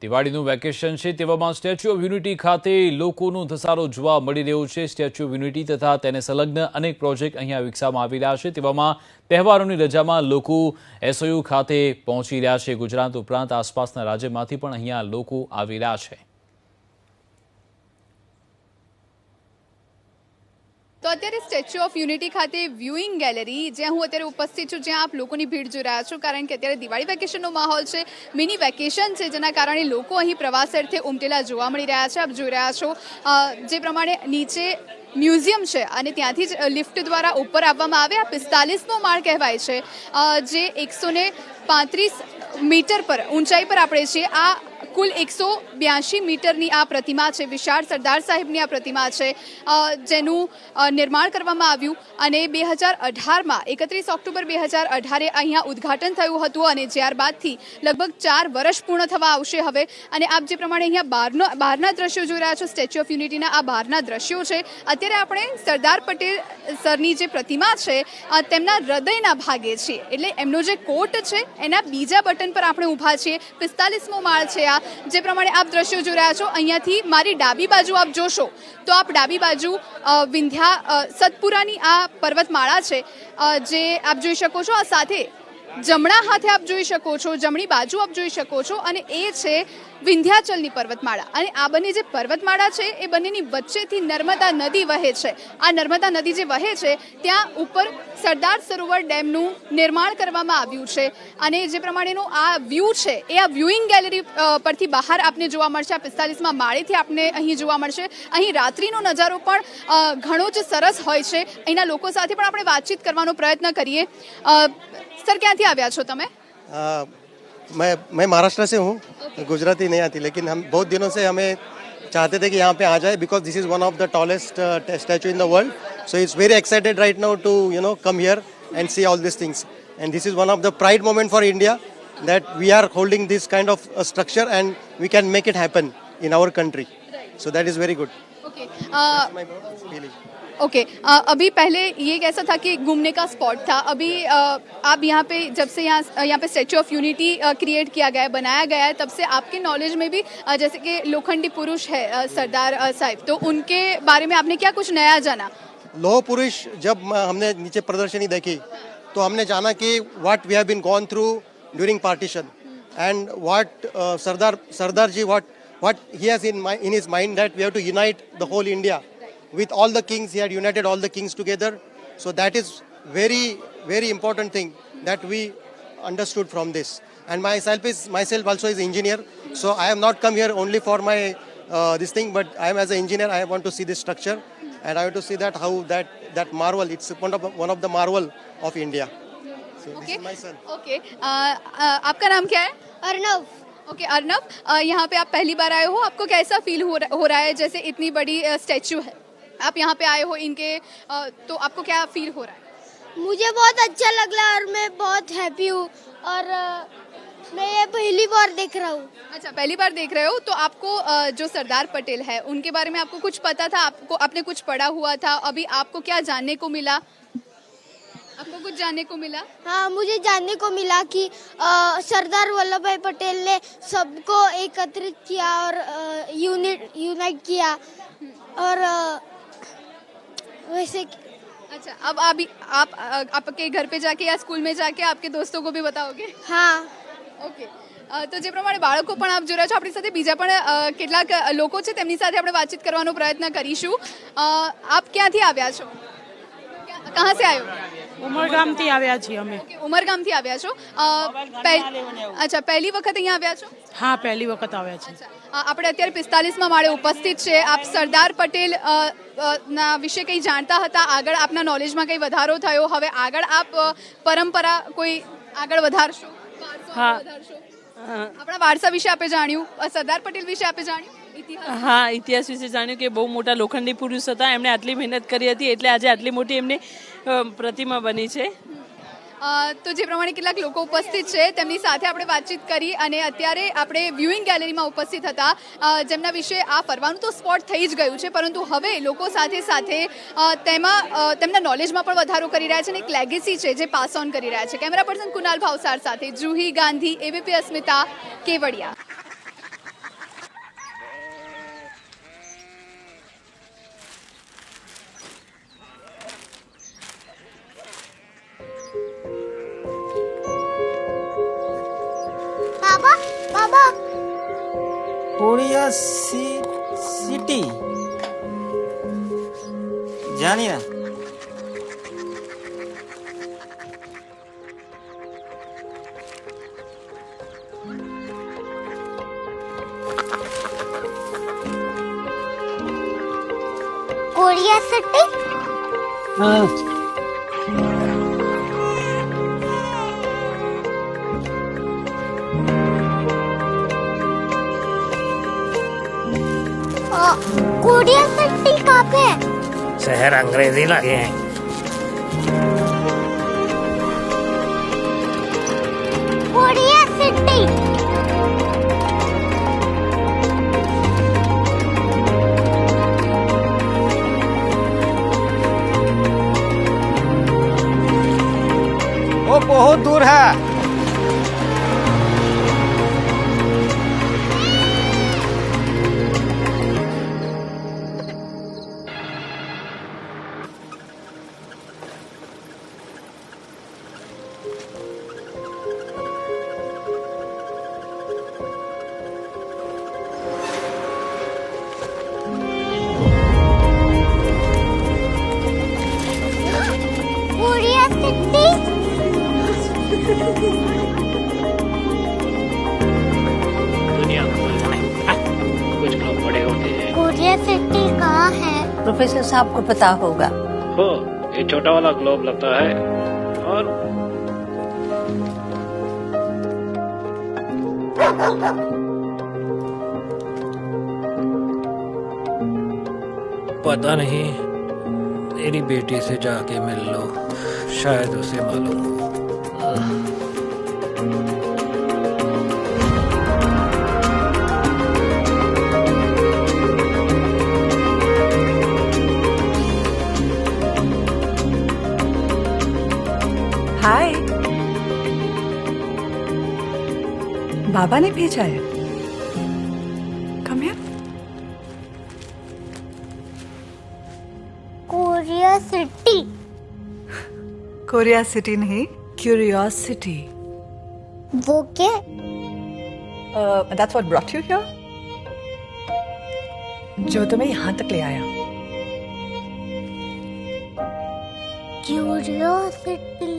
દિવાળીનું vacation છે તેવામાં statue of unity ખાતે લોકોનો ધસારો જોવા મળી રહ્યો છે। સ્ટેચ્યુ ઓફ યુનિટી તથા તેને સંલગ્ન અનેક પ્રોજેક્ટ અહીંયા વિકસાવવામાં આવી રહ્યા છે। તેવામાં તહેવારોની રજામાં લોકો એસઓયુ ખાતે પહોંચી રહ્યા છે। ગુજરાત ઉપરાંત આસપાસના રાજ્યમાંથી પણ અહીંયા લોકો આવી રહ્યા છે। तो अत्यारे स्टेच्यू ऑफ यूनिटी खाते व्यूइंग गैलरी ज्यां हूँ अत्यारे उपस्थित छूँ, ज्यां आप लोगों की भीड़ जोई रह्या छो, कारण के अत्यारे दिवाળી वेकेशननो माहोल छे, मिनी वेकेशन छे, जेना कारणे लोको અહીં પ્રવાસ અર્થે ઉમટેલા જોવા મળી રહ્યા છે। આપ જોઈ રહ્યા છો જે પ્રમાણે નીચે મ્યુઝિયમ છે અને ત્યાંથી જ લિફ્ટ દ્વારા ઉપર આવવામાં આવે। આ 45મો માળ કહેવાય છે, જે 135 મીટર પર ઊંચાઈ પર આપણે છીએ। આ કુલ 182 મીટરની આ પ્રતિમા છે, વિશાળ સરદાર સાહેબની આ પ્રતિમા છે, જેનું નિર્માણ કરવામાં આવ્યું અને 2018માં 31 ઓક્ટોબર 2018 અહીંયા ઉદ્ઘાટન થયું હતું અને ત્યારબાદથી લગભગ 4 વર્ષ પૂર્ણ થવા આવશે હવે। અને આપ જે પ્રમાણે અહીંયા બહારના દ્રશ્યો જોઈ રહ્યા છો, સ્ટેચ્યુ ઓફ યુનિટીના આ બહારના દ્રશ્યો છે। અત્યારે આપણે સરદાર પટેલ સરની જે પ્રતિમા છે તેમના હૃદયના ભાગે છીએ, એટલે એમનો જે કોટ છે એના બીજા બટન પર આપણે ઊભા છીએ। 45મો માળ છે આ, જે પ્રમાણે આપ દ્રશ્યો જોઈ રહ્યા છો। અહીંયાથી મારી ડાબી બાજુ આપ જોશો તો આપ ડાબી બાજુ વિંધ્યા સતપુરાની આ પર્વતમાળા છે, જે આપ જોઈ શકો છો। આ સાથે જમણા હાથે આપ જોઈ શકો છો, જમણી બાજુ આપ જોઈ શકો છો, અને એ છે વિંધ્યાચલની પર્વતમાળા। અને આ બંને જે પર્વતમાળા છે એ બંનેની વચ્ચેથી નર્મદા નદી વહે છે। આ નર્મદા નદી જે વહે છે ત્યાં ઉપર સરદાર સરોવર ડેમનું નિર્માણ કરવામાં આવ્યું છે। અને જે પ્રમાણેનો આ વ્યૂ છે એ આ વ્યુઇંગ ગેલેરી પરથી બહાર આપને જોવા મળશે। આ 45મા માળેથી આપને અહીં જોવા મળશે। અહીં રાત્રિનો નજારો પણ ઘણો જ સરસ હોય છે। અહીંના લોકો સાથે પણ આપણે વાતચીત કરવાનો પ્રયત્ન કરીએ। सर क्या આવ્યા છો તમે? मैं महाराष्ट्र से हूँ, गुजराती नहीं आती, लेकिन हम बहुत दिनों से हमें चाहते थे कि यहाँ पे आ जाए, because this is one of the tallest statue in the world. So it's very excited right now to come here and see all this things, and this is one of the pride moment for India that we are holding this kind of a structure and we can make it happen in our country. So that is very good. Okay. That's my feeling. Okay अभी पहले ये कैसा था कि घूमने का spot था, अभी आप यहाँ पे जब से यहाँ पे स्टैच्यू ऑफ यूनिटी क्रिएट किया गया है, बनाया गया है, तब से आपके नॉलेज में भी जैसे कि लोखंडी पुरुष है सरदार साहब, तो उनके बारे में आपने क्या कुछ नया जाना? लोह पुरुष जब हमने नीचे प्रदर्शनी देखी तो हमने जाना कि what we have been gone through during partition and what Sardar ji what he has in his mind that we have to unite the whole India. With all the kings, he had united all the kings together. So that is very, very important thing that we understood from this. And myself also is engineer. So I have not come here only for my this thing, but I am as an engineer. I want to see this structure, and I want to see that how that marvel. It's one of the marvel of India. So okay. This is my son. Okay. आपका नाम क्या है? Arnav. Okay Arnav, यहाँ पे आप पहली बार आए हो, आपको कैसा फील हो रहा है? जैसे इतनी बड़ी स्टैचू है, आप यहाँ पे आए हो इनके, तो आपको क्या फील हो रहा है? मुझे बहुत अच्छा लग रहा है और मैं बहुत हैप्पी हूँ, और मैं ये पहली बार देख रहा हूँ। अच्छा, पहली बार देख रहे हो, तो आपको जो सरदार पटेल है उनके बारे में आपको कुछ पता था? आपने कुछ पढ़ा हुआ था? अभी आपको क्या जानने को मिला? आपको कुछ जानने को मिला? हाँ, मुझे जानने को मिला कि सरदार वल्लभ भाई पटेल ने सबको एकत्रित किया और यूनाइट किया, और वैसे। अच्छा, अब अभी आप आपके घर पे जाके या स्कूल में जाके आपके दोस्तों को भी बताओगे? हाँ। ओके, તો જે પ્રમાણે બાળકો પણ આપ જોઈ રહ્યા છો, આપણી સાથે બીજા પણ કેટલાક લોકો છે, તેમની સાથે આપણે વાતચીત કરવાનો પ્રયત્ન કરીશું। આપ ક્યાંથી આવ્યા છો? कहाँ से आए हो? ઉમરગામ થી આવ્યા છીએ અમે। ઉમરગામ થી આવ્યા છો? અચ્છા, પહેલી વખત અહીંયા આવ્યા છો? હા, પહેલી વખત આવ્યા છીએ। આપણે અત્યારે 45મા માળે ઉપસ્થિત છે। આપ સરદાર પટેલ ના વિશે કંઈ જાણતા હતા? આગળ આપના નોલેજમાં કંઈ વધારો થયો? હવે આગળ આપ પરંપરા કોઈ આગળ વધારશો? હા, આપણા વારસા વિશે આપે જાણ્યું, સરદાર પટેલ વિશે આપે જાણ્યું, હા, ઇતિહાસ વિશે જાણ્યું કે બહુ મોટા લોખંડી પુરુષ હતા, એમણે આટલી મહેનત કરી હતી, એટલે આજે આટલી મોટી એમની પ્રતિમા બની છે। તો જે પ્રમાણે કેટલાક લોકો ઉપસ્થિત છે તેમની સાથે આપણે વાતચીત કરી, અને અત્યારે આપણે વ્યુઇંગ ગેલેરીમાં ઉપસ્થિત હતા, જેમના વિશે આ ફરવાનું તો સ્પોટ થઈ જ ગયું છે, પરંતુ હવે લોકો સાથે સાથે તેમના નોલેજમાં પણ વધારો કરી રહ્યા છે અને એક લેગેસી છે જે પાસ ઓન કરી રહ્યા છે। કેમેરા પર્સન કુનાલ ભાવસાર સાથે જુહી ગાંધી, એબીપી અસ્મિતા, કેવડિયા। कोरिया सिटी जानिए कोरिया सिटी कोरिया सिटी कहाँ पे है? शहर अंग्रेजी लगे हैं। कोरिया सिटी वो बहुत दूर है। कोरिया सिटी दुनिया कुछ लोग बड़े होते हैं। कोरिया सिटी कहाँ है? प्रोफेसर साहब को पता होगा। हो ये छोटा वाला ग्लोब लगता है और पता नहीं, मेरी बेटी से जाके मिल लो, शायद उसे मालूम हो। हाय, बाबा ने भेजा है। Come here. Korea city Korea city नहीं, क्यूरियोसिटी। वो क्या? That's what brought you here, जो तुम्हें यहाँ तक ले आया। क्यूरियोसिटी